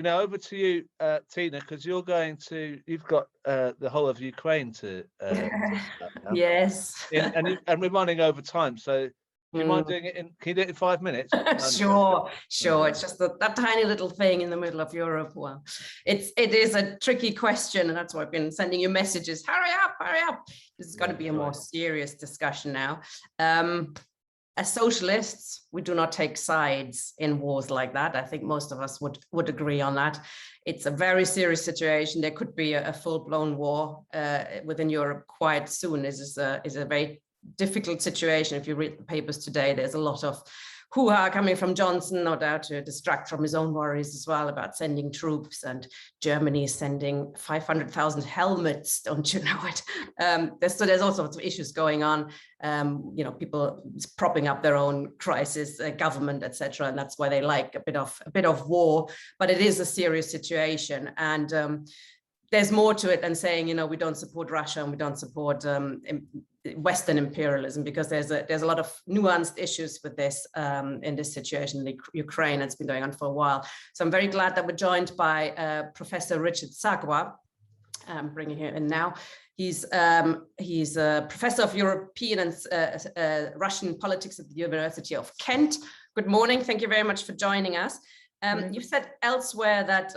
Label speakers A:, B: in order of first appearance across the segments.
A: Now over to you, Tina, because you've got the whole of Ukraine to talk about now.
B: Yes.
A: And we're running over time, so do you mind doing it can you do it in 5 minutes?
B: Sure. It's just that tiny little thing in the middle of Europe. Well, it is a tricky question, and that's why I've been sending you messages. Hurry up. This is going to be a more serious discussion now. As socialists, we do not take sides in wars like that. I think most of us would agree on that. It's a very serious situation. There could be a full-blown war within Europe quite soon. This is a very difficult situation. If you read the papers today, there's a lot of hoo-ha coming from Johnson, no doubt to distract from his own worries as well about sending troops, and Germany is sending 500,000 helmets, don't you know it? There's all sorts of issues going on. People propping up their own crisis, government, etc., and that's why they like a bit of war. But it is a serious situation, and there's more to it than saying, we don't support Russia and we don't support Western imperialism, because there's a lot of nuanced issues with this in this situation in Ukraine. It's been going on for a while. So I'm very glad that we're joined by Professor Richard Sakwa. I'm bringing him in now. He's a professor of European and Russian politics at the University of Kent. Good morning. Thank you very much for joining us. You've said elsewhere that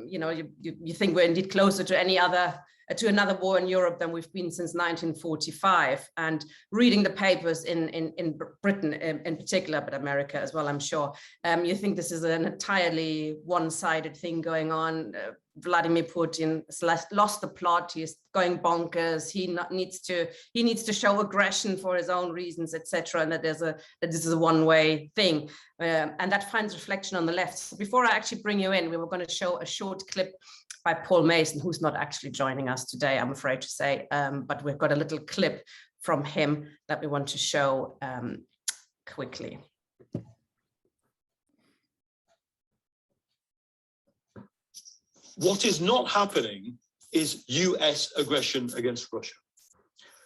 B: you think we're indeed closer to another war in Europe than we've been since 1945. And reading the papers in Britain in particular, but America as well, I'm sure, you think this is an entirely one-sided thing going on. Vladimir Putin has lost the plot. He's going bonkers. He needs to show aggression for his own reasons, etc. And that this is a one-way thing, and that finds reflection on the left. So before I actually bring you in, we were going to show a short clip by Paul Mason, who's not actually joining us today, I'm afraid to say, but we've got a little clip from him that we want to show quickly.
C: What is not happening is US aggression against Russia.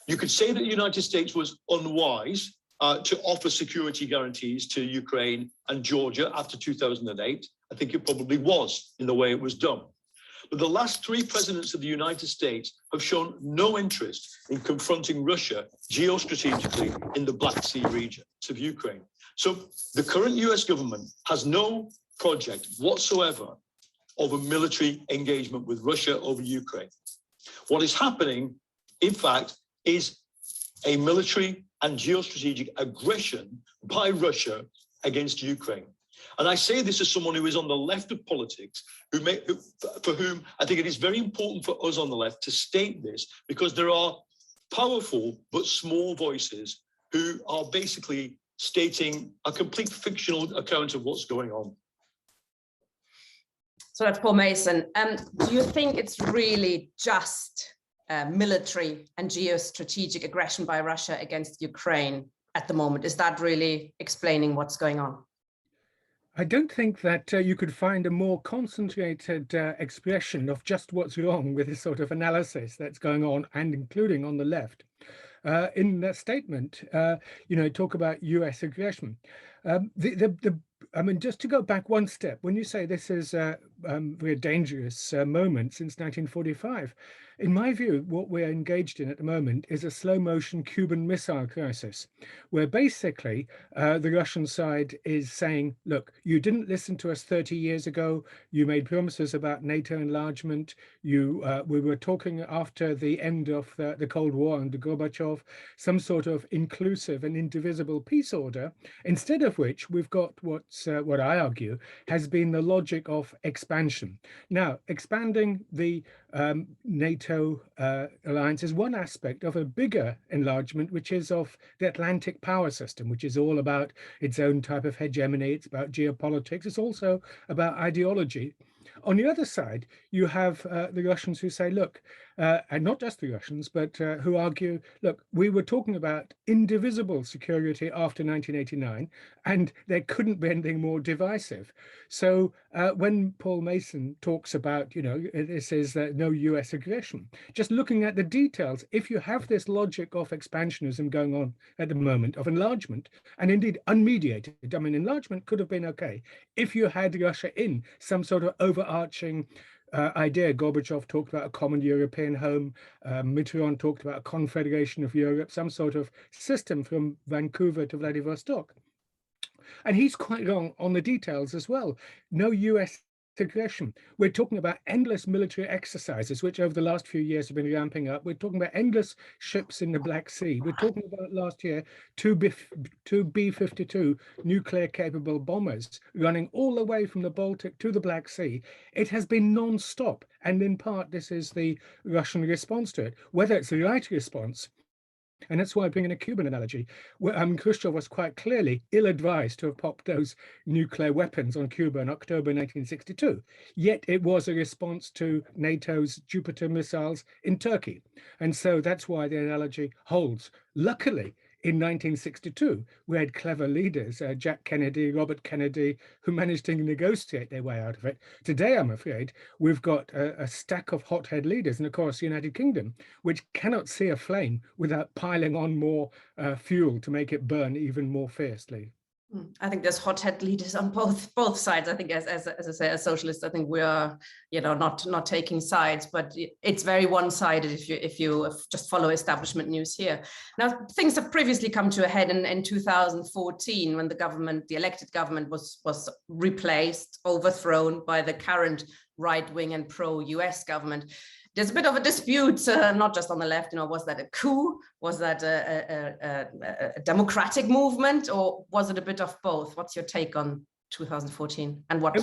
C: You could say that the United States was unwise to offer security guarantees to Ukraine and Georgia after 2008. I think it probably was in the way it was done. But the last 3 presidents of the United States have shown no interest in confronting Russia geostrategically in the Black Sea region of Ukraine. So the current US government has no project whatsoever of a military engagement with Russia over Ukraine. What is happening, in fact, is a military and geostrategic aggression by Russia against Ukraine. And I say this as someone who is on the left of politics, for whom I think it is very important for us on the left to state this, because there are powerful but small voices who are basically stating a complete fictional account of what's going on.
B: So that's Paul Mason. Do you think it's really just military and geostrategic aggression by Russia against Ukraine at the moment? Is that really explaining what's going on?
D: I don't think that you could find a more concentrated expression of just what's wrong with this sort of analysis that's going on, and including on the left. In that statement, talk about US aggression. I mean, just to go back one step, when you say this is a very dangerous moment since 1945, in my view, what we're engaged in at the moment is a slow motion Cuban Missile Crisis, where basically the Russian side is saying, look, you didn't listen to us 30 years ago. You made promises about NATO enlargement. We were talking after the end of the Cold War under Gorbachev, some sort of inclusive and indivisible peace order, instead of which we've got what I argue has been the logic of expansion. Now, expanding the NATO alliance is one aspect of a bigger enlargement, which is of the Atlantic power system, which is all about its own type of hegemony. It's about geopolitics. It's also about ideology. On the other side, you have the Russians who say, look, and not just the Russians, but who argue, look, we were talking about indivisible security after 1989, and there couldn't be anything more divisive. So when Paul Mason talks about, this is no US aggression, just looking at the details, if you have this logic of expansionism going on at the moment, of enlargement, and indeed unmediated, I mean, enlargement could have been okay if you had Russia in some sort of overarching idea. Gorbachev talked about a common European home. Mitterrand talked about a confederation of Europe, some sort of system from Vancouver to Vladivostok. And he's quite wrong on the details as well. No US aggression. We're talking about endless military exercises, which over the last few years have been ramping up. We're talking about endless ships in the Black Sea. We're talking about last year, two B-52 nuclear-capable bombers running all the way from the Baltic to the Black Sea. It has been non-stop. And in part, this is the Russian response to it. Whether it's the right response, and that's why I bring in a Cuban analogy. Khrushchev was quite clearly ill-advised to have popped those nuclear weapons on Cuba in October 1962. Yet it was a response to NATO's Jupiter missiles in Turkey. And so that's why the analogy holds. Luckily, in 1962, we had clever leaders, Jack Kennedy, Robert Kennedy, who managed to negotiate their way out of it. Today, I'm afraid, we've got a stack of hothead leaders, and of course, the United Kingdom, which cannot see a flame without piling on more fuel to make it burn even more fiercely.
B: I think there's hothead leaders on both sides. I think, as I say, as socialists, I think we are, not taking sides, but it's very one-sided if you just follow establishment news here. Now, things have previously come to a head in 2014 when the elected government was replaced, overthrown by the current right-wing and pro-US government. There's a bit of a dispute, not just on the left, was that a coup? Was that a democratic movement, or was it a bit of both? What's your take on 2014 and what?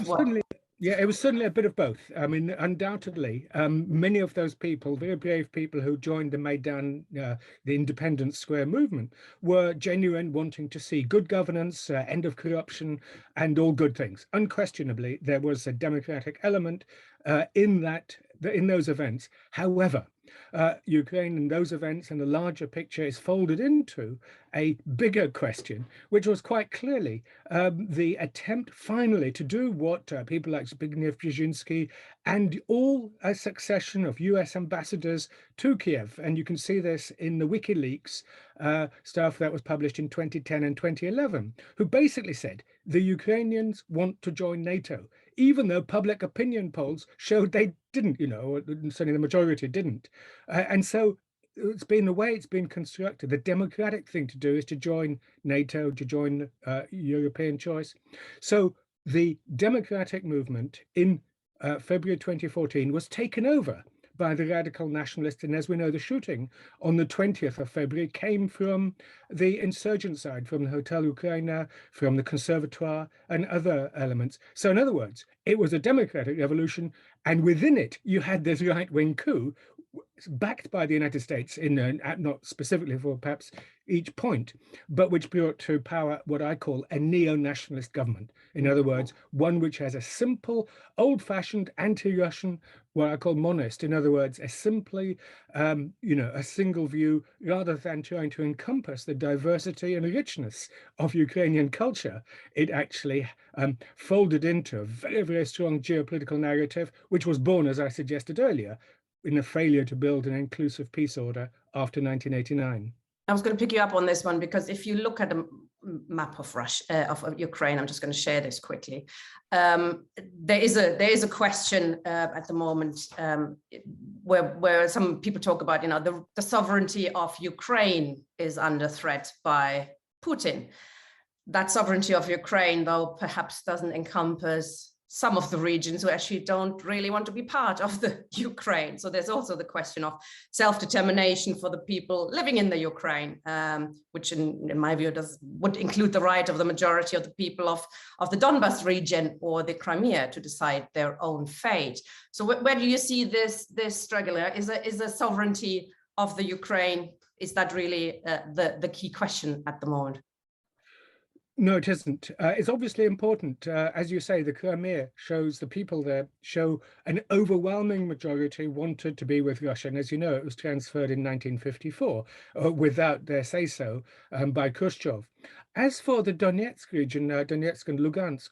D: Yeah, it was certainly a bit of both. I mean, undoubtedly, many of those people, very brave people who joined the Maidan, the Independence Square movement, were genuine, wanting to see good governance, end of corruption, and all good things. Unquestionably, there was a democratic element in those events. However, Ukraine and those events and the larger picture is folded into a bigger question, which was quite clearly the attempt finally to do what people like Zbigniew Brzezinski and all a succession of US ambassadors to Kiev, and you can see this in the WikiLeaks stuff that was published in 2010 and 2011, who basically said the Ukrainians want to join NATO, even though public opinion polls showed they didn't, or certainly the majority didn't. And so it's been the way it's been constructed. The democratic thing to do is to join NATO, to join European choice. So the democratic movement in February 2014 was taken over by the radical nationalists. And as we know, the shooting on the 20th of February came from the insurgent side, from the Hotel Ukraina, from the Conservatoire and other elements. So in other words, it was a democratic revolution. And within it, you had this right-wing coup backed by the United States, not specifically for perhaps each point, but which brought to power what I call a neo-nationalist government. In other words, one which has a simple, old-fashioned, anti-Russian, what I call monist. In other words, a simply, a single view, rather than trying to encompass the diversity and richness of Ukrainian culture. It actually folded into a very, very strong geopolitical narrative, which was born, as I suggested earlier, in a failure to build an inclusive peace order after 1989.
B: I was going to pick you up on this one, because if you look at a map of Russia, of Ukraine, I'm just going to share this quickly. There is a question at the moment where some people talk about, the sovereignty of Ukraine is under threat by Putin. That sovereignty of Ukraine, though, perhaps doesn't encompass some of the regions who actually don't really want to be part of the Ukraine. So there's also the question of self-determination for the people living in the Ukraine, which in my view would include the right of the majority of the people of the Donbas region or the Crimea to decide their own fate. So where do you see this struggle? Is the sovereignty of the Ukraine, is that really the key question at the moment?
D: No, it isn't. It's obviously important. As you say, the Crimea shows the people there show an overwhelming majority wanted to be with Russia. And as you know, it was transferred in 1954 without their say-so by Khrushchev. As for the Donetsk region, Donetsk and Lugansk,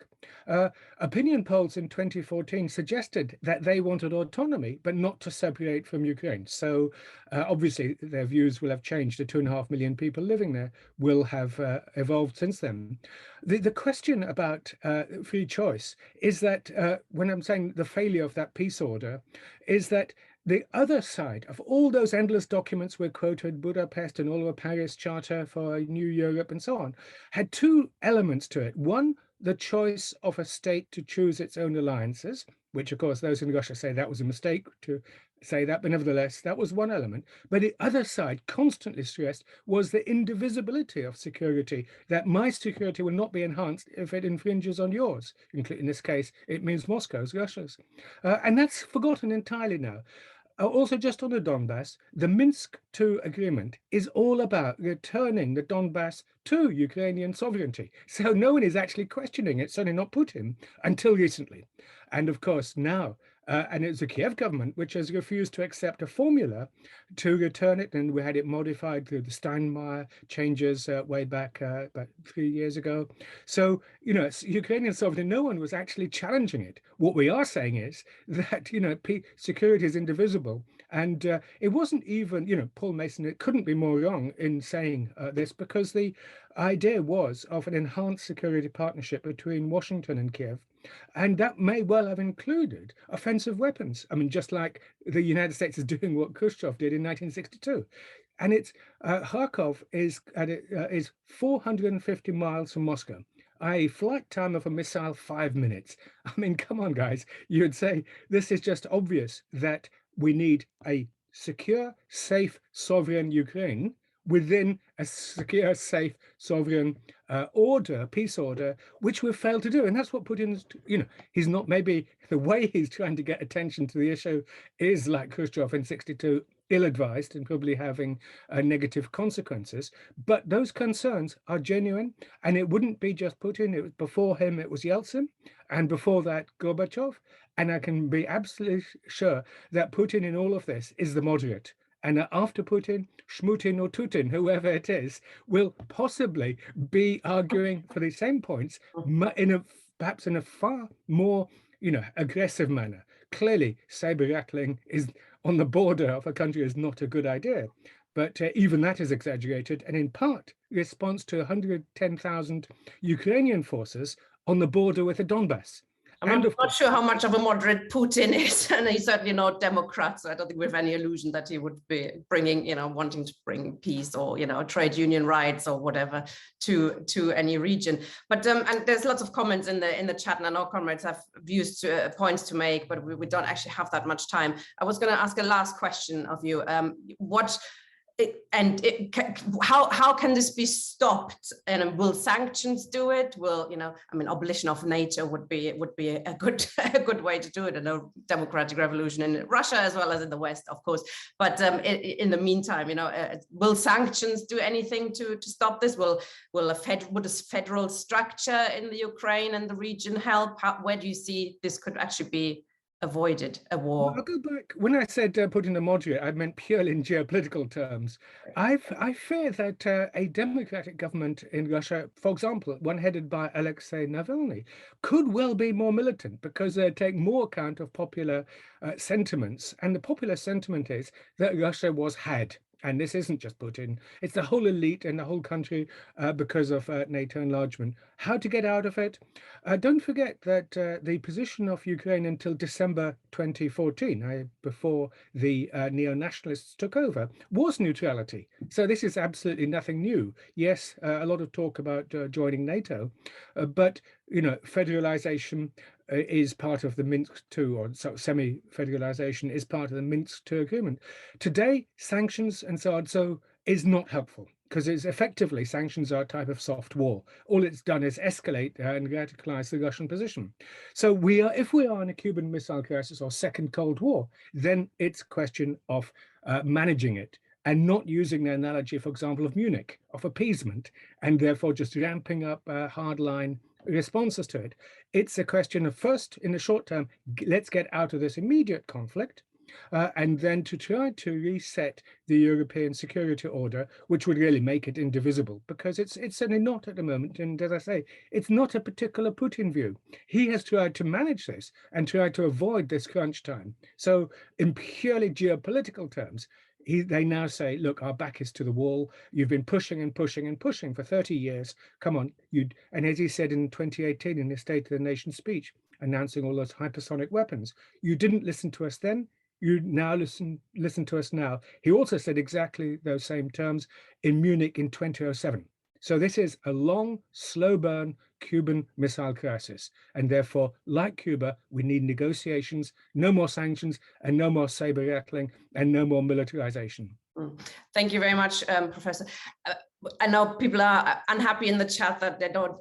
D: opinion polls in 2014 suggested that they wanted autonomy, but not to separate from Ukraine. So obviously their views will have changed. The 2.5 million people living there will have evolved since then. The question about free choice is that when I'm saying the failure of that peace order is that the other side of all those endless documents we quoted, Budapest and all of the Paris Charter for a New Europe and so on, had two elements to it. One, the choice of a state to choose its own alliances, which of course those in Russia say that was a mistake to say that, but nevertheless, that was one element. But the other side, constantly stressed, was the indivisibility of security, that my security will not be enhanced if it infringes on yours. In this case, it means Moscow's, Russia's. And that's forgotten entirely now. Also, just on the Donbass, the Minsk II agreement is all about returning the Donbass to Ukrainian sovereignty. So no one is actually questioning it, certainly not Putin, until recently. And of course, now, and it's the Kiev government which has refused to accept a formula to return it. And we had it modified through the Steinmeier changes way back about 3 years ago. So, you know, Ukrainian sovereignty, no one was actually challenging it. What we are saying is that, you know, security is indivisible. And it wasn't even, you know, Paul Mason, it couldn't be more wrong in saying this, because the idea was of an enhanced security partnership between Washington and Kiev. And that may well have included offensive weapons. I mean, just like the United States is doing what Khrushchev did in 1962. And it's Kharkov is 450 miles from Moscow. A flight time of a missile, 5 minutes. I mean, come on, guys. You'd say this is just obvious that we need a secure, safe, sovereign Ukraine within a secure, safe, sovereign order, peace order, which we've failed to do. And that's what Putin's, you know, he's not, maybe the way he's trying to get attention to the issue is like Khrushchev in 62, ill-advised and probably having negative consequences. But those concerns are genuine, and it wouldn't be just Putin. It was before him, it was Yeltsin, and before that, Gorbachev. And I can be absolutely sure that Putin in all of this is the moderate. And after Putin, Shmutin or Tutin, whoever it is, will possibly be arguing for the same points in perhaps in a far more, you know, aggressive manner. Clearly, saber rattling is on the border of a country is not a good idea, but even that is exaggerated, and in part response to 110,000 Ukrainian forces on the border with the Donbass.
B: I'm not sure how much of a moderate Putin is, and he's certainly not Democrat, so I don't think we have any illusion that he would be bringing, you know, wanting to bring peace or, you know, trade union rights or whatever to any region. But and there's lots of comments in the chat, and I know comrades have views to points to make, but we don't actually have that much time. I was going to ask a last question of you. How can this be stopped? And will sanctions do it? Will, you know, I mean, abolition of NATO would be a good way to do it, and a democratic revolution in Russia as well as in the West, of course. But in the meantime, you know, will sanctions do anything to stop this? Would a federal structure in the Ukraine and the region help? Where do you see this could actually be avoided, a war?
D: Well, I'll go back. When I said Putin the moderate, I meant purely in geopolitical terms. I fear that a democratic government in Russia, for example, one headed by Alexei Navalny, could well be more militant, because they take more account of popular sentiments. And the popular sentiment is that Russia was had. And this isn't just Putin, it's the whole elite and the whole country because of NATO enlargement. How to get out of it? Don't forget that the position of Ukraine until December 2014, before the neo-nationalists took over, was neutrality. So this is absolutely nothing new. Yes, a lot of talk about joining NATO, but, you know, federalization is part of the Minsk II, or semi-federalization is part of the Minsk II agreement. Today, sanctions and so on is not helpful, because it's effectively, sanctions are a type of soft war. All it's done is escalate and radicalize the Russian position. So if we are in a Cuban Missile Crisis or second Cold War, then it's a question of managing it. and not using the analogy, for example, of Munich, of appeasement, and therefore just ramping up hardline responses to it. It's a question of first, in the short term, let's get out of this immediate conflict, and then to try to reset the European security order, which would really make it indivisible, because it's certainly not at the moment. And as I say, it's not a particular Putin view. He has tried to manage this and tried to avoid this crunch time. So in purely geopolitical terms, they now say, look, our back is to the wall. You've been pushing and pushing and pushing for 30 years. Come on. And as he said in 2018 in his State of the Nation speech, announcing all those hypersonic weapons, you didn't listen to us then. You now listen to us now. He also said exactly those same terms in Munich in 2007. So this is a long, slow burn Cuban missile crisis. And therefore, like Cuba, we need negotiations, no more sanctions, and no more saber rattling, and no more militarization.
B: Thank you very much, Professor. I know people are unhappy in the chat that they don't,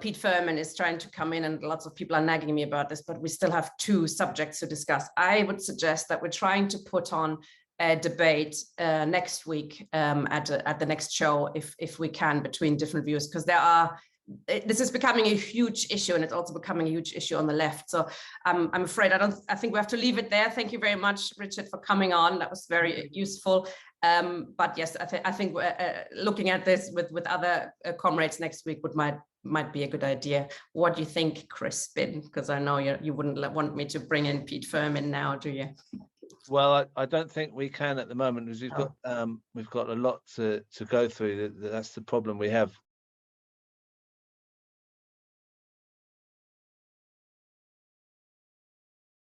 B: Pete Furman is trying to come in and lots of people are nagging me about this, but we still have 2 subjects to discuss. I would suggest that we're trying to put on a debate next week at the next show, if we can, between different views, because this is becoming a huge issue, and it's also becoming a huge issue on the left. So I'm afraid I think we have to leave it there. Thank you very much, Richard, for coming on. That was very useful. But yes, I think looking at this with other comrades next week might be a good idea. What do you think, Crispin? Because I know you wouldn't want me to bring in Pete Furman now, do you?
A: Well, I don't think we can at the moment, because we've got a lot to go through. That's the problem we have